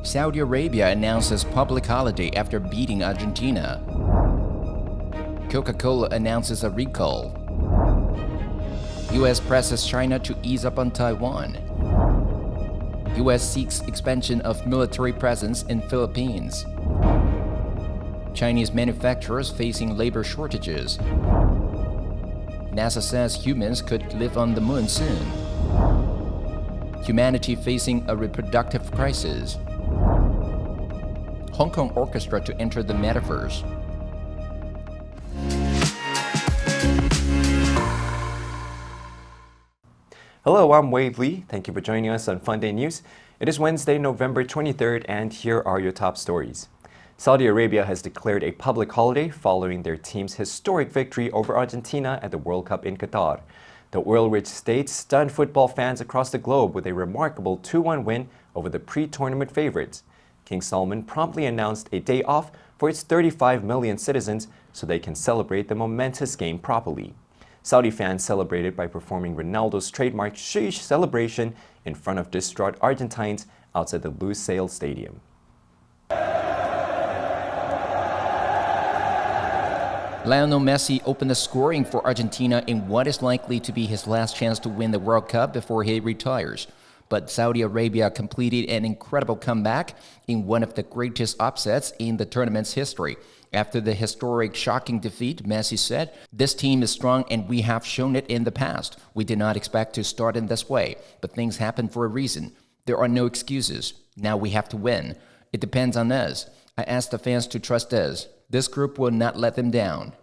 Saudi Arabia announces public holiday after beating Argentina. Coca-Cola announces a recall. U.S. presses China to ease up on Taiwan. U.S. seeks expansion of military presence in Philippines. Chinese manufacturers facing labor shortages. NASA says humans could live on the moon soon. Humanity facing a reproductive crisis. Hong Kong Orchestra to enter the Metaverse. Hello, I'm Wade Lee. Thank you for joining us on FUNDAY News. It is Wednesday, November 23rd, and here are your top stories. Saudi Arabia has declared a public holiday following their team's historic victory over Argentina at the World Cup in Qatar. The oil-rich state stunned football fans across the globe with a remarkable 2-1 win over the pre-tournament favorites. King Salman promptly announced a day off for its 35 million citizens so they can celebrate the momentous game properly. Saudi fans celebrated by performing Ronaldo's trademark sheesh celebration in front of distraught Argentines outside the Lusail Stadium. Lionel Messi opened the scoring for Argentina in what is likely to be his last chance to win the World Cup before he retires. But Saudi Arabia completed an incredible comeback in one of the greatest upsets in the tournament's history. After the historic, shocking defeat, Messi said, "This team is strong and we have shown it in the past. We did not expect to start in this way, but things happen for a reason. There are no excuses. Now we have to win. It depends on us. I ask the fans to trust us. This group will not let them down."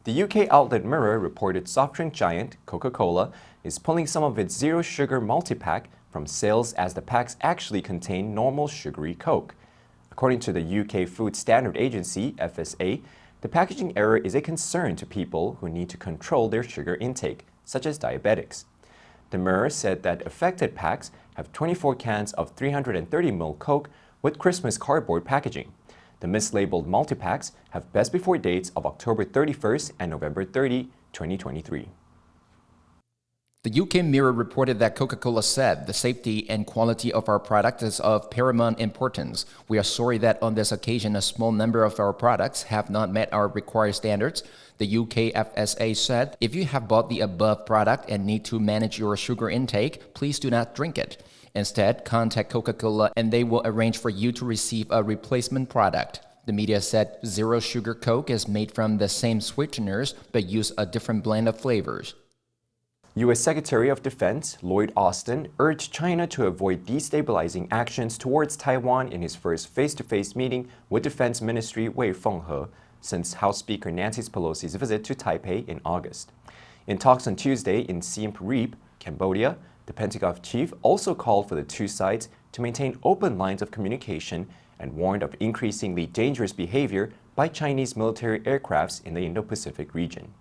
The UK outlet Mirror reported soft drink giant Coca-Cola is pulling some of its zero-sugar multi-pack from sales as the packs actually contain normal sugary Coke. According to the UK Food Standard Agency, FSA, the packaging error is a concern to people who need to control their sugar intake, such as diabetics. The Mirror said that affected packs have 24 cans of 330 ml Coke with Christmas cardboard packaging. The mislabeled multi-packs have best before dates of October 31st and November 30, 2023. The UK Mirror reported that Coca-Cola said the safety and quality of our product is of paramount importance. We are sorry that on this occasion a small number of our products have not met our required standards. The UK FSA said, if you have bought the above product and need to manage your sugar intake, please do not drink it. Instead, contact Coca-Cola and they will arrange for you to receive a replacement product. The media said zero sugar Coke is made from the same sweeteners but use a different blend of flavors. U.S. Secretary of Defense Lloyd Austin urged China to avoid destabilizing actions towards Taiwan in his first face-to-face meeting with Defense Ministry Wei Fenghe since House Speaker Nancy Pelosi's visit to Taipei in August. In talks on Tuesday in Siem Reap, Cambodia, the Pentagon chief also called for the two sides to maintain open lines of communication and warned of increasingly dangerous behavior by Chinese military aircrafts in the Indo-Pacific region.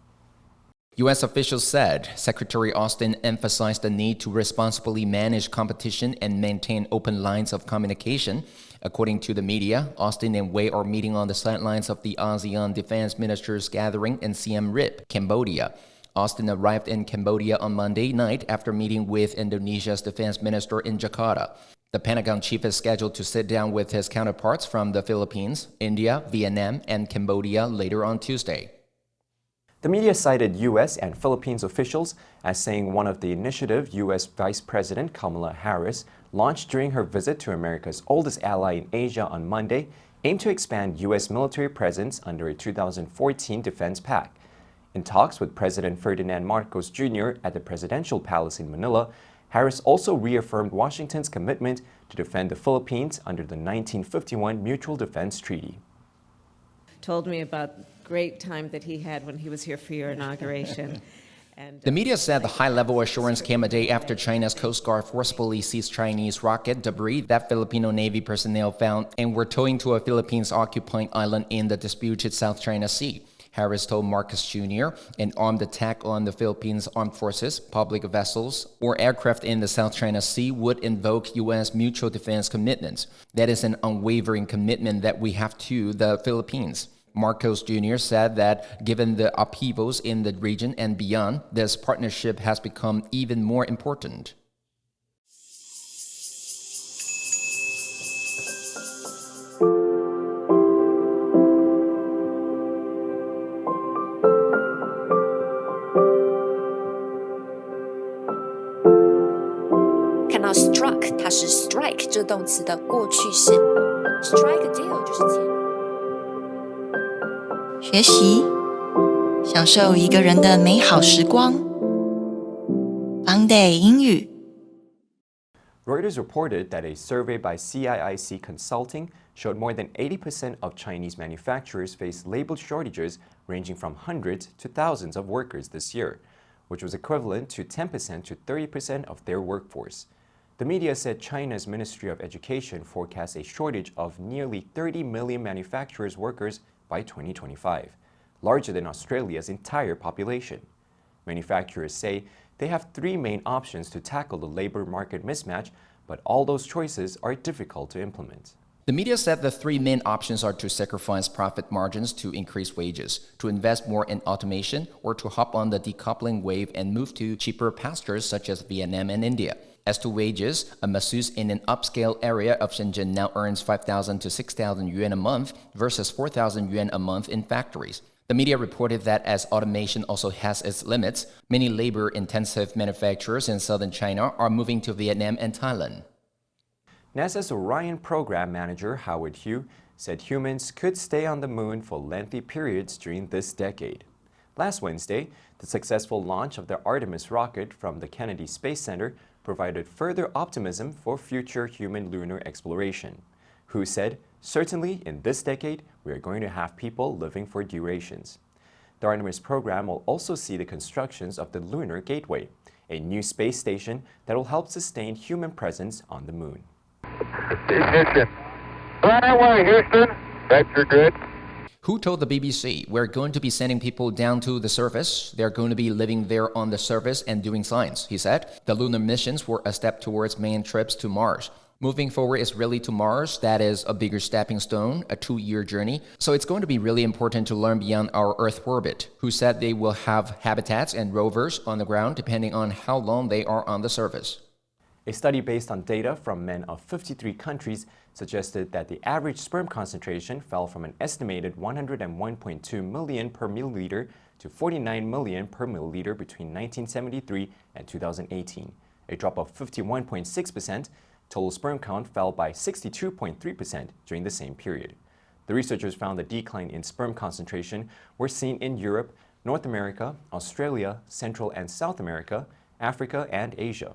U.S. officials said Secretary Austin emphasized the need to responsibly manage competition and maintain open lines of communication. According to the media, Austin and Wei are meeting on the sidelines of the ASEAN Defense Ministers gathering in Siem Reap, Cambodia. Austin arrived in Cambodia on Monday night after meeting with Indonesia's defense minister in Jakarta. The Pentagon chief is scheduled to sit down with his counterparts from the Philippines, India, Vietnam, and Cambodia later on Tuesday. The media cited U.S. and Philippines officials as saying one of the initiatives U.S. Vice President Kamala Harris launched during her visit to America's oldest ally in Asia on Monday aimed to expand U.S. military presence under a 2014 defense pact. In talks with President Ferdinand Marcos Jr. at the Presidential Palace in Manila, Harris also reaffirmed Washington's commitment to defend the Philippines under the 1951 Mutual Defense Treaty. Told me about the great time that he had when he was here for your inauguration. The media said the high-level assurance came a day after China's Coast Guard forcibly seized Chinese rocket debris that Filipino Navy personnel found and were towing to a Philippines-occupied island in the disputed South China Sea. Harris told Marcos Jr. an armed attack on the Philippines armed forces, public vessels, or aircraft in the South China Sea would invoke U.S. mutual defense commitments. That is an unwavering commitment that we have to the Philippines. Marcos Jr. said that given the upheavals in the region and beyond, this partnership has become even more important. strike 这动词的过去式。Strike a deal 就是签。学习，享受一个人的美好时光。FUNDAY 英语。Reuters reported that a survey by CIIC Consulting showed more than 80% of Chinese manufacturers face labor shortages ranging from hundreds to thousands of workers this year, which was equivalent to 10% to 30% of their workforce. The media said China's Ministry of Education forecasts a shortage of nearly 30 million manufacturers' workers by 2025, larger than Australia's entire population. Manufacturers say they have three main options to tackle the labor market mismatch, but all those choices are difficult to implement. The media said the three main options are to sacrifice profit margins to increase wages, to invest more in automation, or to hop on the decoupling wave and move to cheaper pastures such as Vietnam and India. As to wages, a masseuse in an upscale area of Shenzhen now earns 5,000 to 6,000 yuan a month versus 4,000 yuan a month in factories. The media reported that as automation also has its limits, many labor-intensive manufacturers in southern China are moving to Vietnam and Thailand. NASA's Orion program manager Howard Hugh said humans could stay on the moon for lengthy periods during this decade. Last Wednesday, the successful launch of the Artemis rocket from the Kennedy Space Center provided further optimism for future human lunar exploration. Hugh said, "Certainly, in this decade, we are going to have people living for durations." The Artemis program will also see the constructions of the Lunar Gateway, a new space station that will help sustain human presence on the moon. Ignition. Right away, Houston. Vector good. Who told the BBC, "We're going to be sending people down to the surface. They're going to be living there on the surface and doing science," he said. The lunar missions were a step towards manned trips to Mars. Moving forward is really to Mars. That is a bigger stepping stone, a 2-year journey. So it's going to be really important to learn beyond our Earth orbit. Who said they will have habitats and rovers on the ground depending on how long they are on the surface. A study based on data from men of 53 countries suggested that the average sperm concentration fell from an estimated 101.2 million per milliliter to 49 million per milliliter between 1973 and 2018, a drop of 51.6%. Total sperm count fell by 62.3% during the same period. The researchers found the decline in sperm concentration were seen in Europe, North America, Australia, Central and South America, Africa, and Asia.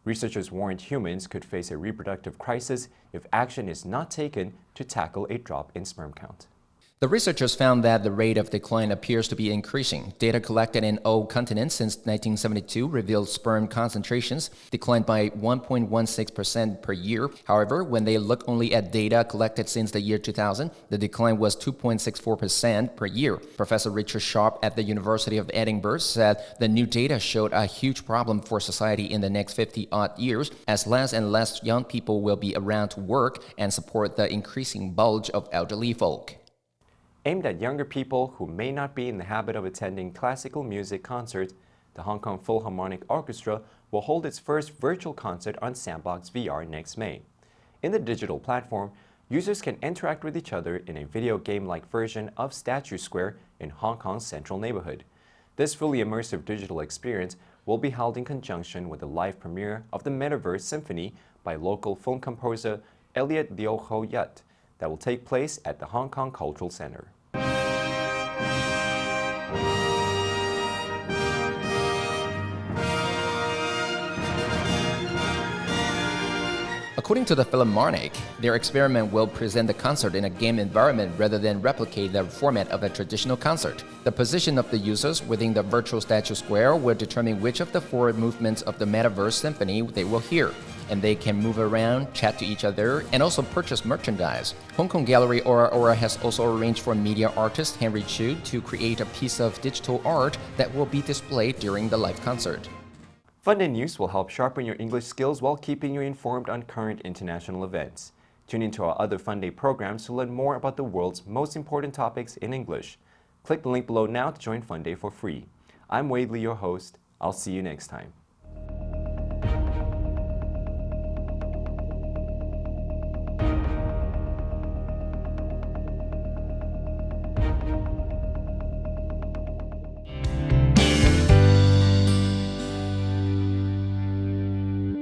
Researchers warned humans could face a reproductive crisis if action is not taken to tackle a drop in sperm count. The researchers found that the rate of decline appears to be increasing. Data collected in all continents since 1972 revealed sperm concentrations declined by 1.16% per year. However, when they look only at data collected since the year 2000, the decline was 2.64% per year. Professor Richard Sharp at the University of Edinburgh said the new data showed a huge problem for society in the next 50-odd years, as less and less young people will be around to work and support the increasing bulge of elderly folk. Aimed at younger people who may not be in the habit of attending classical music concerts, the Hong Kong Philharmonic Orchestra will hold its first virtual concert on Sandbox VR next May. In the digital platform, users can interact with each other in a video game-like version of Statue Square in Hong Kong's central neighborhood. This fully immersive digital experience will be held in conjunction with the live premiere of the Metaverse Symphony by local film composer Elliot Liu Ho Yat that will take place at the Hong Kong Cultural Center. According to the Philharmonic, their experiment will present the concert in a game environment rather than replicate the format of a traditional concert. The position of the users within the virtual statue square will determine which of the 4 movements of the Metaverse Symphony they will hear, and they can move around, chat to each other, and also purchase merchandise. Hong Kong gallery Aura has also arranged for media artist Henry Chu to create a piece of digital art that will be displayed during the live concert. FUNDAY News will help sharpen your English skills while keeping you informed on current international events. Tune into our other FUNDAY programs to learn more about the world's most important topics in English. Click the link below now to join FUNDAY for free. I'm Wade Lee, your host. I'll see you next time.